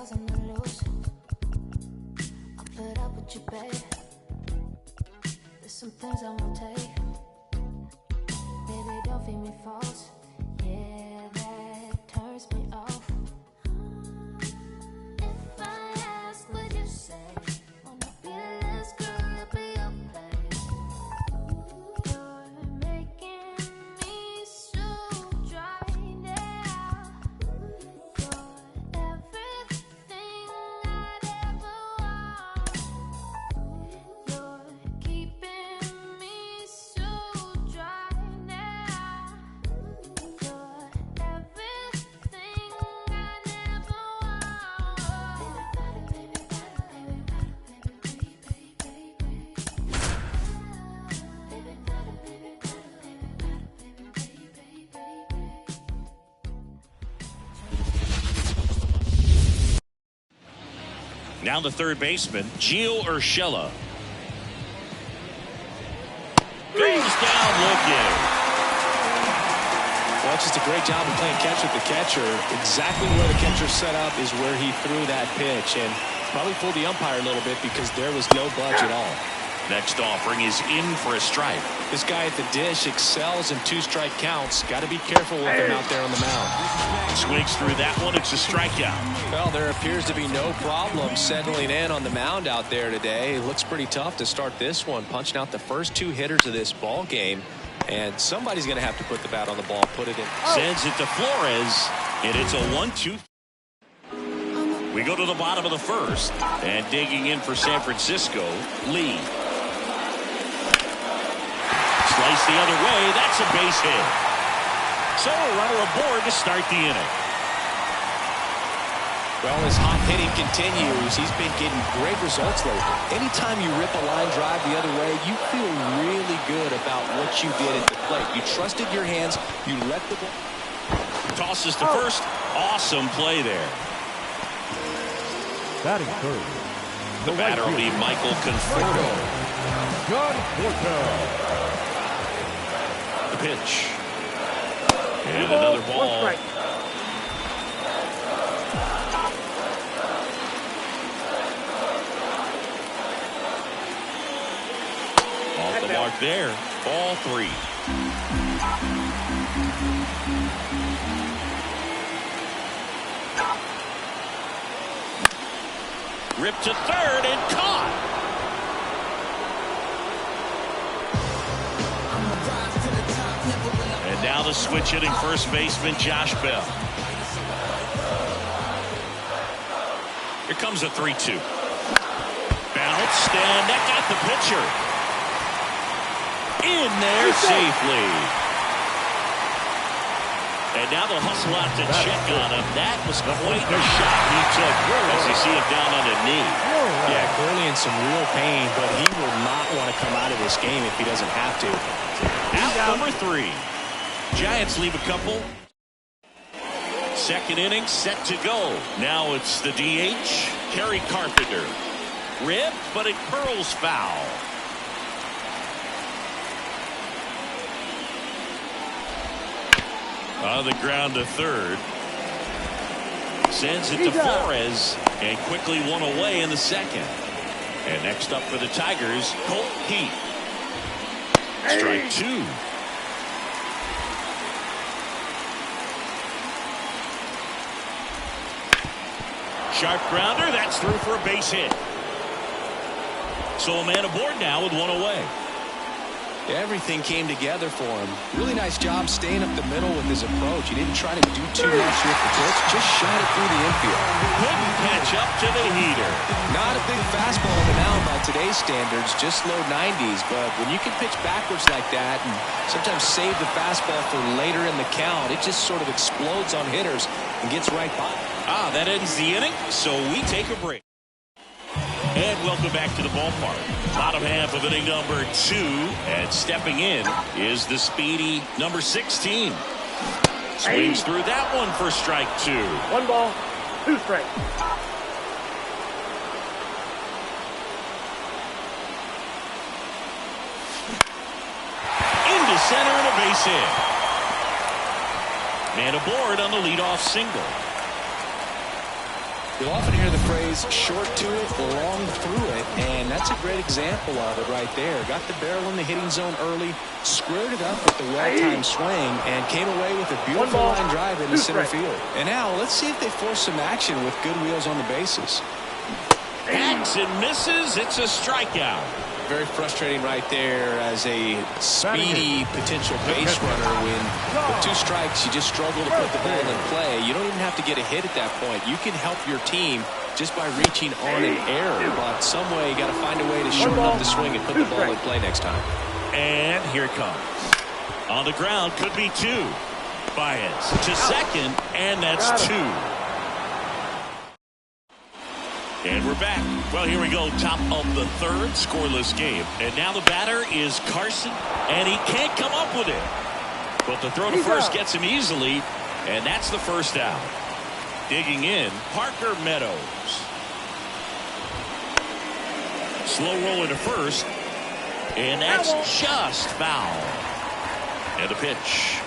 something to lose. I'll put up with you, babe. There's some things I won't take. Baby, don't feed me false. Yeah, that turns me off. If I ask, would you say? Wanna be less girl, be your place. You're making me so dry now. You're everything I'd ever want. You're keeping me so dry now. You're everything I never want. Baby, Now the third baseman, Gio Urshela. Goes down looking. Well, it's just a great job of playing catch with the catcher. Exactly where the catcher set up is where he threw that pitch. And probably fooled the umpire a little bit because there was no budge at all. Next offering is in for a strike. This guy at the dish excels in two-strike counts. Got to be careful with him out there on the mound. Swings through that one. It's a strikeout. Well, there appears to be no problem settling in on the mound out there today. It looks pretty tough to start this one, punching out the first two hitters of this ball game. And somebody's going to have to put the bat on the ball, put it in. Sends it to Flores, and it's a 1-2. We go to the bottom of the first, and digging in for San Francisco, Lee. Slice the other way. That's a base hit. So a runner aboard to start the inning. Well, his hot hitting continues. He's been getting great results lately. Anytime you rip a line drive the other way, you feel really good about what you did at the plate. You trusted your hands. You let the ball. Tosses to first. Awesome play there. Batting third. The batter will be Michael Conforto. The pitch. And another ball. Off the mark there. Ball three. Ripped to third and caught. And now the switch hitting first baseman Josh Bell. Here comes a 3-2. Bounced, and that got the pitcher in there safely. And now they'll hustle out to check on him. That was quite a shot he took as you see him down on a knee. Yeah, clearly in some real pain, but he will not want to come out of this game if he doesn't have to. Out number three. Giants leave a couple. Second inning set to go. Now it's the DH, Kerry Carpenter. Ripped, but it curls foul. On the ground to third. Sends it to Flores, and quickly one away in the second. And next up for the Tigers, Colt Heath. Strike two. Sharp grounder, that's through for a base hit. So a man aboard now with one away. Everything came together for him. Really nice job staying up the middle with his approach. He didn't try to do too much with the pitch, just shot it through the infield. Couldn't catch up to the heater. Not a big fastball on the mound by today's standards, just low 90s. But when you can pitch backwards like that and sometimes save the fastball for later in the count, it just sort of explodes on hitters and gets right by. That ends the inning, so we take a break. And welcome back to the ballpark. Bottom half of inning number 2. And stepping in is the speedy number 16. Swings through that one for strike 2. 1 ball, 2 strikes. Into center and a base hit. Man aboard on the leadoff single. You'll often hear the phrase short to it, long through it, and that's a great example of it right there. Got the barrel in the hitting zone early, squared it up with the well-timed swing, and came away with a beautiful line drive into center field. And now let's see if they force some action with good wheels on the bases. Hacks and misses. It's a strikeout. Very frustrating right there as a speedy potential base runner when with 2 strikes you just struggle to put the ball in play. You don't even have to get a hit at that point. You can help your team just by reaching on an error, but some way you got to find a way to shorten up the swing and put the ball in play next time. And here it comes. On the ground, could be 2. Baez to second, and that's 2. And we're back. Well, here we go. Top of the 3rd, scoreless game. And now the batter is Carson, and he can't come up with it. But the throw to first gets him easily, and that's the first out. Digging in, Parker Meadows. Slow roller to first, and that's just foul. And a pitch.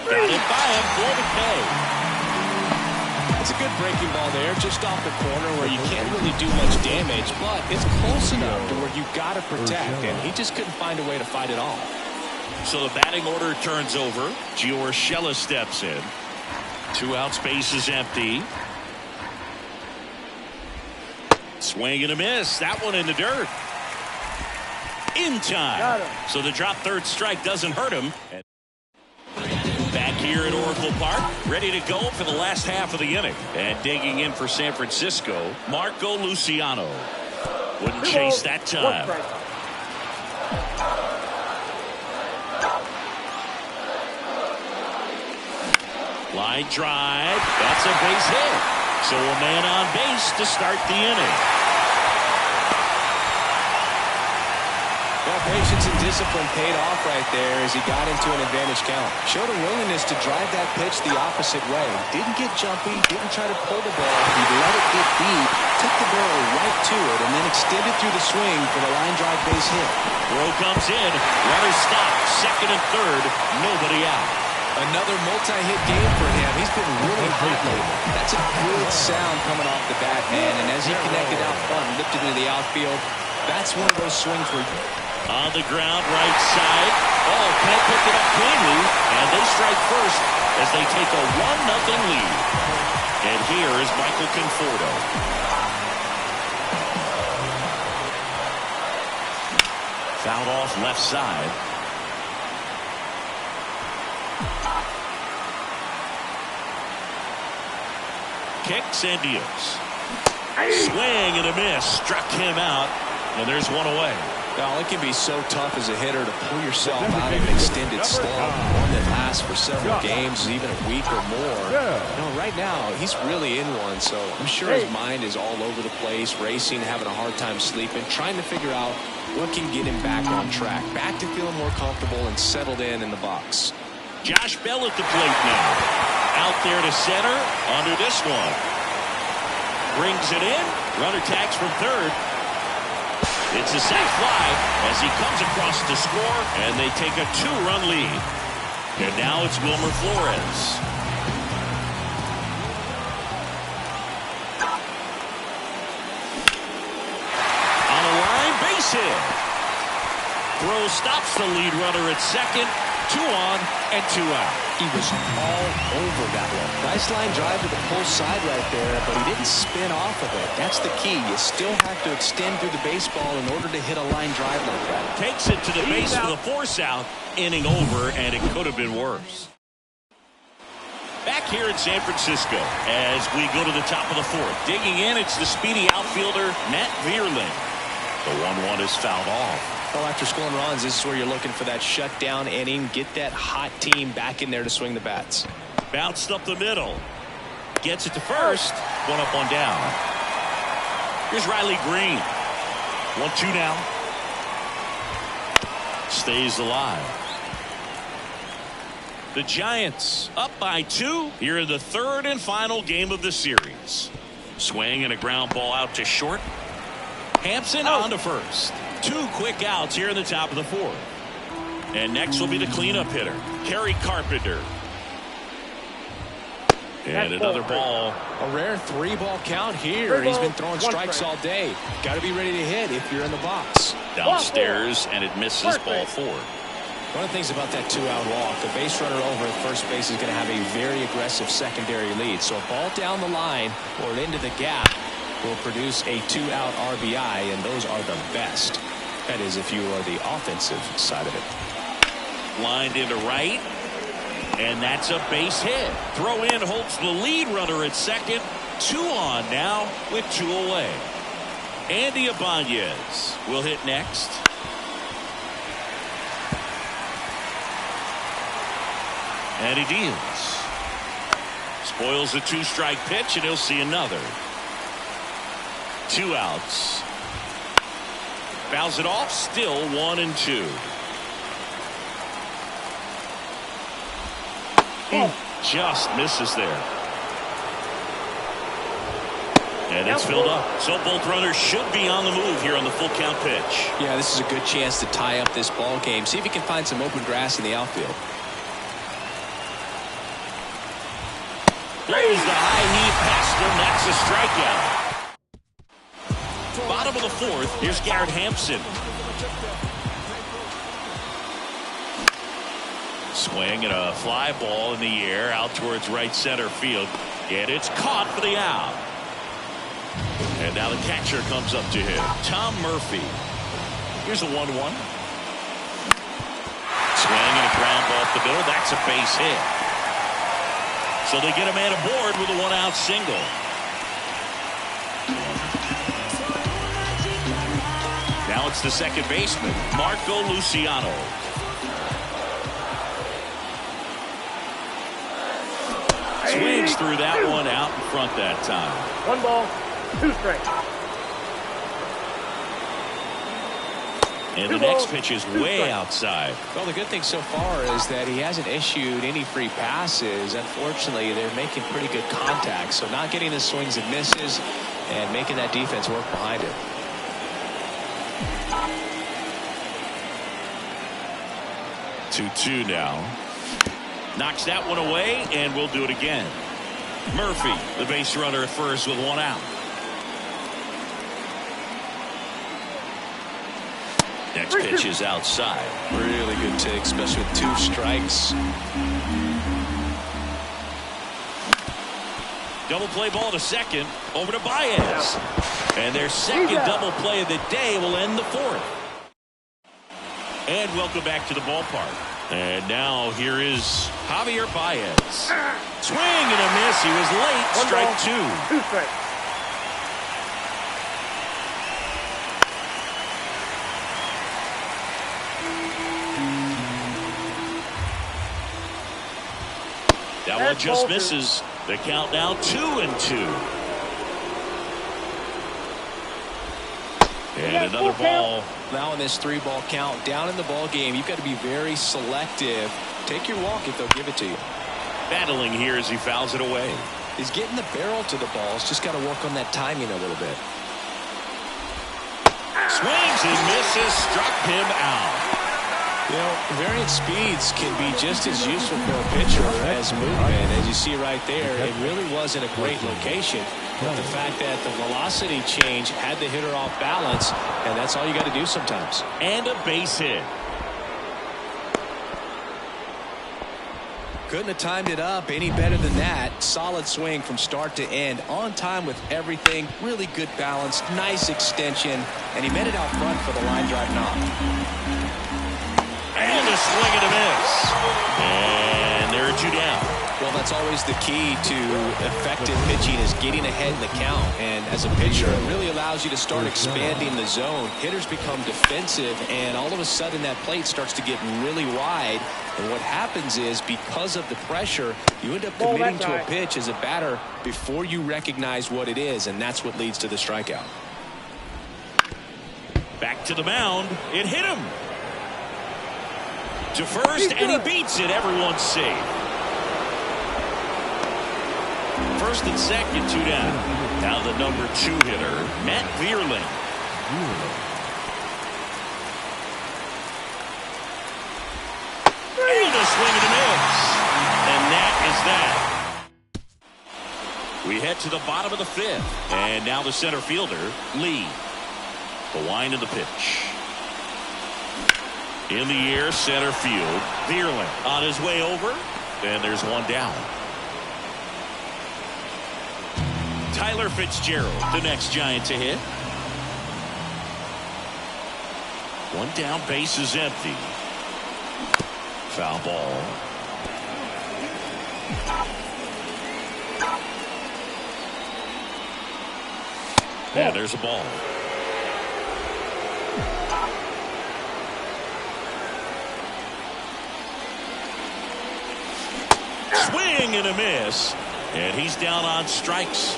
Got it by him for the K. It's a good breaking ball there, just off the corner where you can't really do much damage, but it's close enough to where you've got to protect, and he just couldn't find a way to fight it off. So the batting order turns over. Gio Urshela steps in. 2 outs, base is empty. Swing and a miss. That one in the dirt. In time. So the drop 3rd strike doesn't hurt him. Back here at Oracle Park, ready to go for the last half of the inning. And digging in for San Francisco, Marco Luciano. Wouldn't chase that time. Line drive. That's a base hit. So a man on base to start the inning. Well, patience and discipline paid off right there as he got into an advantage count. Showed a willingness to drive that pitch the opposite way. Didn't get jumpy, didn't try to pull the ball. He let it get deep, took the barrel right to it, and then extended through the swing for the line drive base hit. Throw comes in. Runner stopped. Second and third. Nobody out. Another multi-hit game for him. He's been really hot lately. That's a good sound coming off the bat, man. And as he connected out front and lifted into the outfield, that's one of those swings where on the ground, right side. Oh, can't pick it up cleanly. And they strike first as they take a 1-0 lead. And here is Michael Conforto. Fouled off left side. Kicks and deals. Swing and a miss. Struck him out. And there's one away. Well, it can be so tough as a hitter to pull yourself out of an extended slump, one that lasts for several games, even a week or more. You know, right now, he's really in one, so I'm sure his mind is all over the place, racing, having a hard time sleeping, trying to figure out what can get him back on track, back to feeling more comfortable and settled in the box. Josh Bell at the plate now. Out there to center, under this one. Brings it in, runner tags from third. It's a sac fly as he comes across to score, and they take a 2-run lead. And now it's Wilmer Flores. On a line, base hit. Throw stops the lead runner at second. 2 on and 2 out. He was all over that one. Nice line drive to the pull side right there, but he didn't spin off of it. That's the key. You still have to extend through the baseball in order to hit a line drive like that. Takes it to the base for the force out. Inning over, and it could have been worse. Back here in San Francisco as we go to the top of the 4th. Digging in, it's the speedy outfielder, Matt Vierling. The 1-1 is fouled off. Well, after scoring runs, this is where you're looking for that shutdown inning. Get that hot team back in there to swing the bats. Bounced up the middle. Gets it to first. 1 up, 1 down. Here's Riley Green. 1-2 now. Stays alive. The Giants up by 2 here in the 3rd and final game of the series. Swing and a ground ball out to short. Hampson on to first. 2 quick outs here in the top of the 4th. And next will be the cleanup hitter, Kerry Carpenter. And another ball. A rare 3-ball count here. He's been throwing strikes all day. Got to be ready to hit if you're in the box. Downstairs, and it misses ball 4. One of the things about that 2-out walk, the base runner over at first base is going to have a very aggressive secondary lead. So a ball down the line or into the gap will produce a 2-out RBI, and those are the best. That is if you are the offensive side of it. Lined into right. And that's a base hit. Throw in holds the lead runner at second. 2 on now with 2 away. Andy Ibanez will hit next. And he deals. Spoils a 2-strike pitch, and he'll see another. 2 outs. Fouls it off. Still 1-2. Just misses there. And it's filled up. So both runners should be on the move here on the full count pitch. Yeah, this is a good chance to tie up this ball game. See if you can find some open grass in the outfield. Throws the high knee past him. That's a strikeout. Bottom of the 4th. Here's Garrett Hampson. Swing and a fly ball in the air out towards right center field. And it's caught for the out. And now the catcher comes up to him. Tom Murphy. Here's a 1-1. Swing and a ground ball up the middle. That's a base hit. So they get a man aboard with a 1-out single. Now it's the second baseman, Marco Luciano. Swings through that one out in front that time. 1 ball, 2 strikes. And the next pitch is way outside. Well, the good thing so far is that he hasn't issued any free passes. Unfortunately, they're making pretty good contact. So not getting the swings and misses and making that defense work behind him. Two now. Knocks that one away, and we'll do it again. Murphy, the base runner at first with 1 out. Next pitch is outside. Really good take, especially with 2 strikes. Double play ball to second. Over to Baez. And their second double play of the day will end the 4th. And welcome back to the ballpark. And now here is Javier Baez. Swing and a miss. He was late. 1 Strike ball, 2. 2 strikes. That one just misses. The count now 2-2. And another ball. Now in this 3-ball count, down in the ball game, you've got to be very selective. Take your walk if they'll give it to you. Battling here as he fouls it away. He's getting the barrel to the balls. Just got to work on that timing a little bit. Swings and misses. Struck him out. You know, variant speeds can be just as useful for a pitcher as movement. As you see right there, it really wasn't a great location. But the fact that the velocity change had the hitter off balance, and that's all you got to do sometimes. And a base hit. Couldn't have timed it up any better than that. Solid swing from start to end. On time with everything. Really good balance. Nice extension. And he met it out front for the line drive knock. And a swing and a miss. And there are 2 down. Well, that's always the key to effective pitching is getting ahead in the count. And as a pitcher, it really allows you to start expanding the zone. Hitters become defensive, and all of a sudden that plate starts to get really wide. And what happens is because of the pressure, you end up committing to a pitch as a batter before you recognize what it is, and that's what leads to the strikeout. Back to the mound. It hit him. To first, and he beats it. Everyone's safe. First and second, 2 down. Now the number 2 hitter, Matt Vierling. And a swing and a miss. And that is that. get to the bottom of the 5th. And now the center fielder, Lee. The wind of the pitch. In the air, center field. Vierling on his way over. And there's one down. Tyler Fitzgerald, the next Giant to hit. One down, base is empty. Foul ball. And there's a ball. Swing and a miss. And he's down on strikes.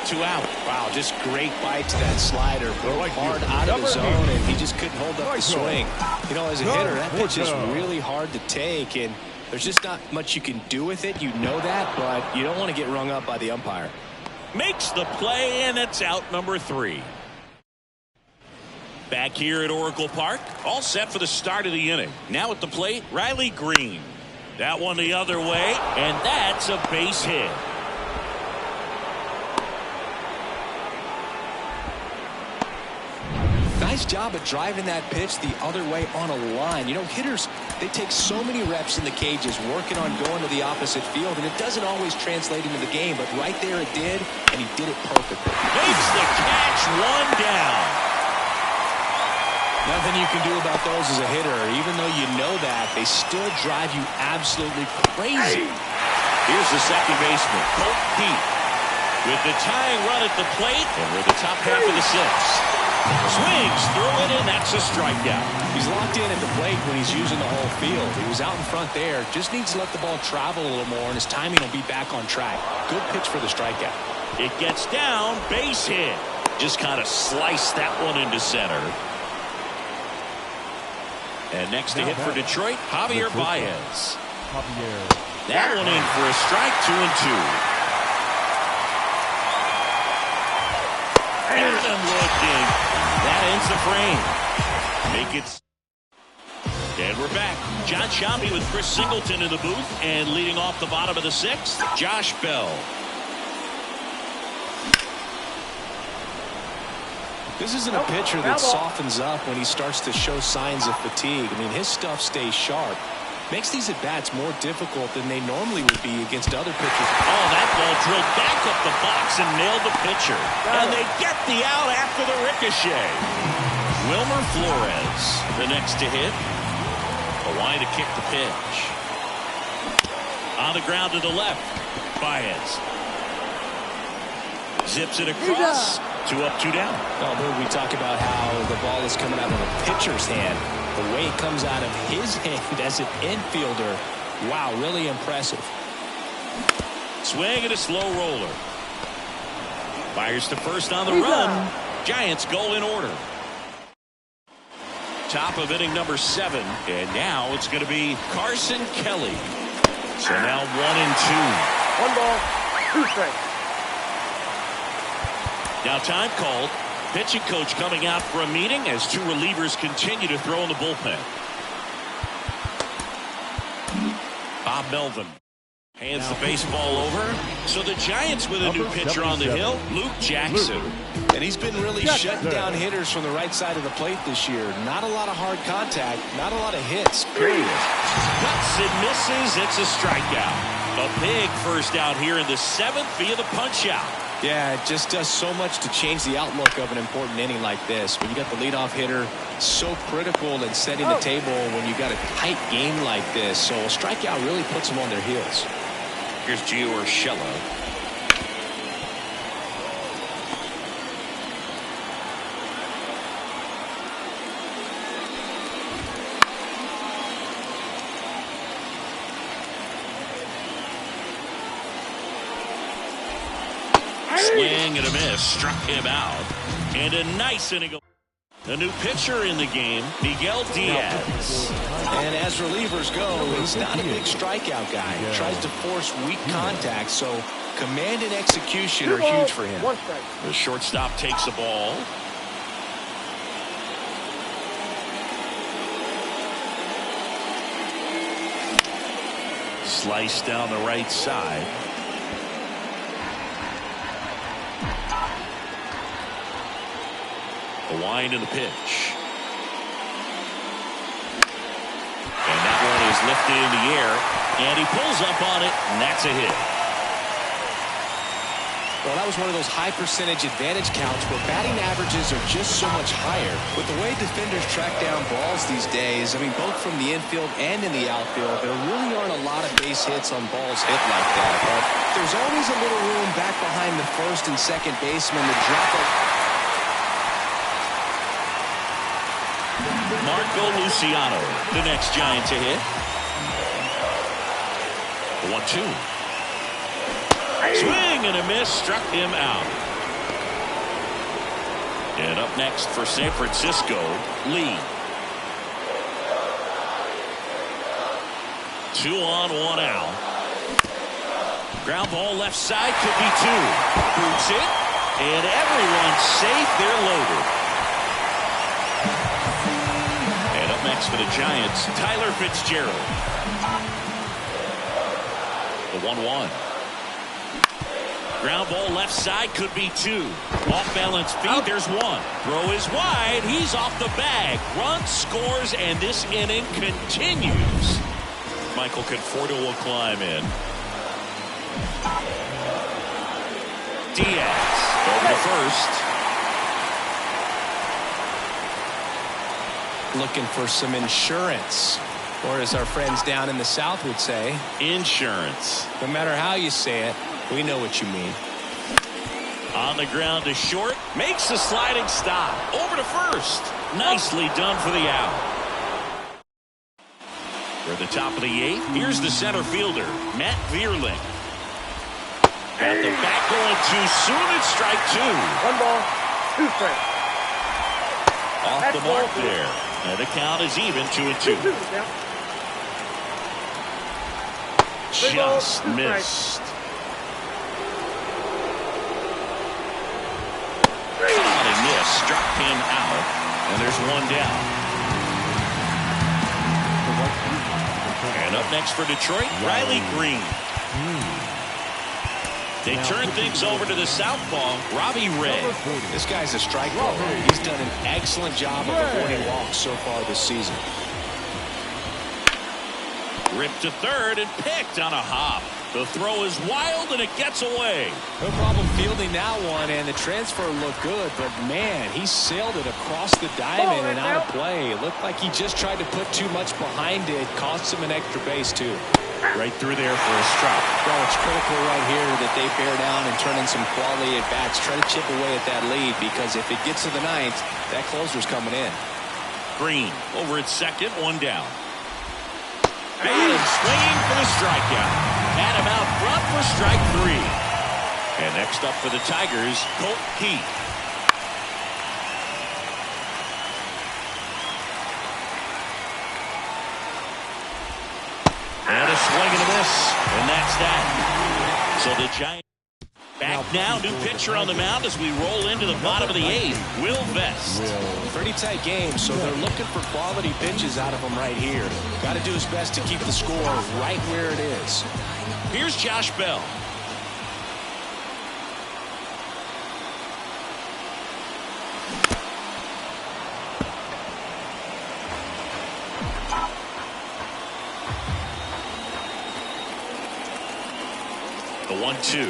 2 out. Wow, just great bite to that slider. Broke hard out of the zone, and he just couldn't hold up the swing. You know, as a hitter, that pitch is really hard to take, and there's just not much you can do with it. You know that, but you don't want to get rung up by the umpire. Makes the play, and it's out number 3. Back here at Oracle Park, all set for the start of the inning. Now at the plate, Riley Green. That one the other way, and that's a base hit. Nice job of driving that pitch the other way on a line. You know, hitters, they take so many reps in the cages working on going to the opposite field, and it doesn't always translate into the game, but right there it did, and he did it perfectly. Makes the catch, 1 down. Nothing you can do about those as a hitter. Even though you know that, they still drive you absolutely crazy. Here's the second baseman, Colt Pete. With the tying run at the plate, and we're the top half of the 6th. Swings through it, and that's a strikeout. He's locked in at the plate when he's using the whole field. He was out in front there. Just needs to let the ball travel a little more, and his timing will be back on track. Good pitch for the strikeout. It gets down, base hit. Just kind of sliced that one into center. And next to hit for Detroit, Javier Baez. That one in for a strike, 2-2. And looking. That ends the frame. Make it. And we're back. John Sciambi with Chris Singleton in the booth. And leading off the bottom of the 6th, Josh Bell. This isn't a pitcher that softens up when he starts to show signs of fatigue. I mean, his stuff stays sharp. Makes these at-bats more difficult than they normally would be against other pitchers. Oh, that ball drilled back up the box and nailed the pitcher. And they get the out after the ricochet. Wilmer Flores, the next to hit. A wide to kick the pitch. On the ground to the left. Baez. Zips it across. 2 up, 2 down. Oh, we talk about how the ball is coming out of a pitcher's hand. The way it comes out of his hand as an infielder. Wow, really impressive. Swing and a slow roller. Fires to first on the run. Giants go in order. Top of inning number 7. And now it's going to be Carson Kelly. So now 1-2. 1 ball, 2 strikes. Now time called. Pitching coach coming out for a meeting as 2 relievers continue to throw in the bullpen. Bob Melvin hands the baseball over. So the Giants with a new pitcher on the hill, Luke Jackson. And he's been really shutting down hitters from the right side of the plate this year. Not a lot of hard contact, not a lot of hits, period. Cuts and misses. It's a strikeout. A big first out here in the 7th via the punch out. Yeah, it just does so much to change the outlook of an important inning like this. When you got the leadoff hitter, so critical in setting the table when you got a tight game like this. So a strikeout really puts them on their heels. Here's Gio Urshela. Swing and a miss. Struck him out. And a nice inning. A new pitcher in the game, Miguel Diaz. And as relievers go, he's not a big strikeout guy. He tries to force weak contact, so command and execution are huge for him. 1 strike. The shortstop takes the ball. Slice down the right side. The wind and the pitch. And that one is lifted in the air, and he pulls up on it, and that's a hit. Well, that was one of those high percentage advantage counts where batting averages are just so much higher. With the way defenders track down balls these days, I mean, both from the infield and in the outfield, there really aren't a lot of base hits on balls hit like that. But there's always a little room back behind the first and second baseman to drop it. Marco Luciano, the next Giant to hit. The 1-2. Swing and a miss, struck him out. And up next for San Francisco, Lee. 2 on, 1 out. Ground ball left side, could be 2. Boots it, and everyone's safe. They're loaded. And up next for the Giants, Tyler Fitzgerald. The 1-1. Ground ball left side, could be 2. Off balance feet, there's 1. Throw is wide, he's off the bag. Run scores, and this inning continues. Michael Conforto will climb in. Diaz over to first. Looking for some insurance. Or as our friends down in the South would say, insurance. No matter how you say it, we know what you mean. On the ground to short. Makes the sliding stop. Over to first. Nicely done for the out. For the top of the 8th, here's the center fielder, Matt Vierling. At the back going too soon. It's strike 2. 1 ball, 2 strikes. Off the mark there. And the count is even, 2-2. Just missed. Solid miss, struck him out, and there's 1 down. And up next for Detroit, Riley Green. They turn things over to the southpaw, Robbie Ray. This guy's a strike thrower. He's done an excellent job of avoiding walks so far this season. Ripped to third and picked on a hop. The throw is wild and it gets away. No problem fielding that one, and the transfer looked good, but man, he sailed it across the diamond and out of play. It looked like he just tried to put too much behind it. Cost him an extra base too. Right through there for a strike. Well, it's critical right here that they bear down and turn in some quality at bats. Try to chip away at that lead, because if it gets to the 9th, that closer's coming in. Green over at second, 1 down. Bailey swinging for the strikeout. Had him out front for strike 3. And next up for the Tigers, Colt Keith. And a swing and a miss. And that's that. So the Giants back now. New pitcher on the mound as we roll into the bottom of the 8th. Will Vest. Pretty tight game, so they're looking for quality pitches out of him right here. Got to do his best to keep the score right where it is. Here's Josh Bell. The 1-2.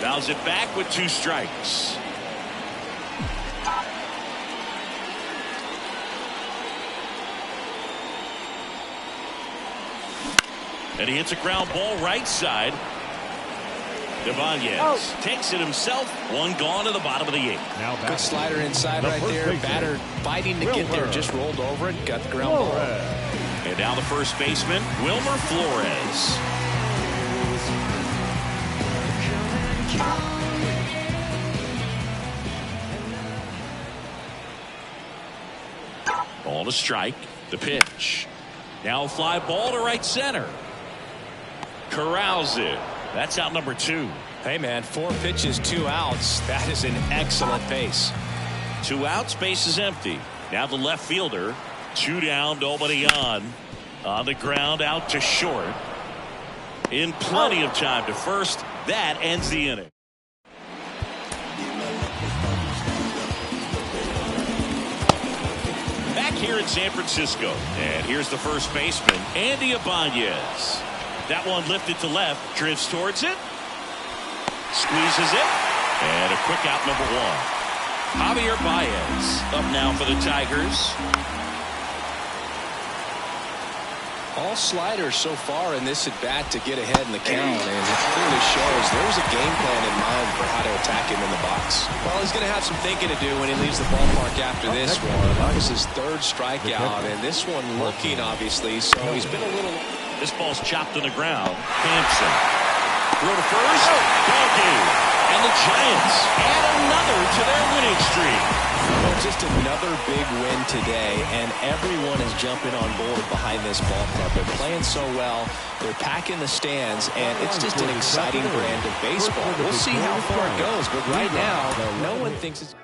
Fouls it back with 2 strikes. And he hits a ground ball right side. Ibanez takes it himself. 1 gone to the bottom of the 8th. Good slider inside right there. Batter fighting to get there. Just rolled over it. Got the ground ball. And now the first baseman, Wilmer Flores. Ball to strike. The pitch. Now a fly ball to right center. Corrals it. That's out number 2. Hey, man, 4 pitches, 2 outs. That is an excellent pace. 2 outs, base is empty. Now the left fielder. 2 down, nobody on. On the ground, out to short. In plenty of time to first. That ends the inning. here in San Francisco. And here's the first baseman, Andy Ibanez. That one lifted to left, drifts towards it, squeezes it, and a quick out, number one. Javier Baez up now for the Tigers. All sliders so far in this at-bat to get ahead in the count, and it clearly shows there's a game plan in mind for how to attack him in the box. Well, he's going to have some thinking to do when he leaves the ballpark after this one. That was his third strikeout, and this one looking, obviously, so he's been a little... This ball's chopped on the ground. Hampson. Throw to first. Ball game. And the Giants add another to their winning streak. Well, just another big win today, and everyone is jumping on board behind this ball club. They're playing so well. They're packing the stands, and it's just an exciting brand of baseball. We'll see how far it goes, but right now, no one thinks it's...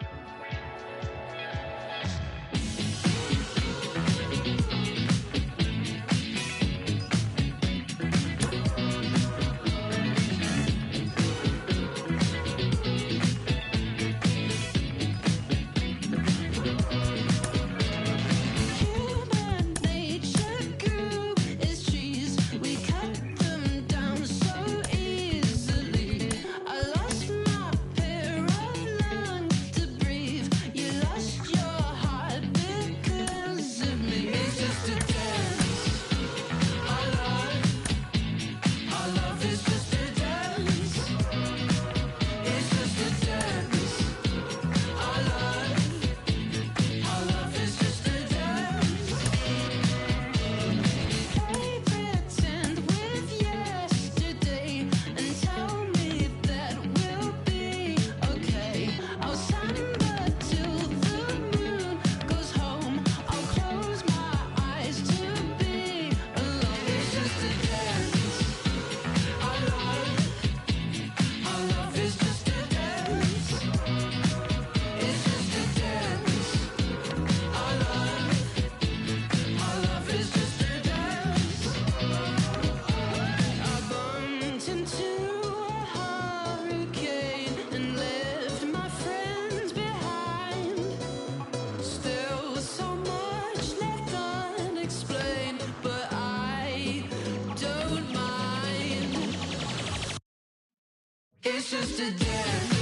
It's just a dance.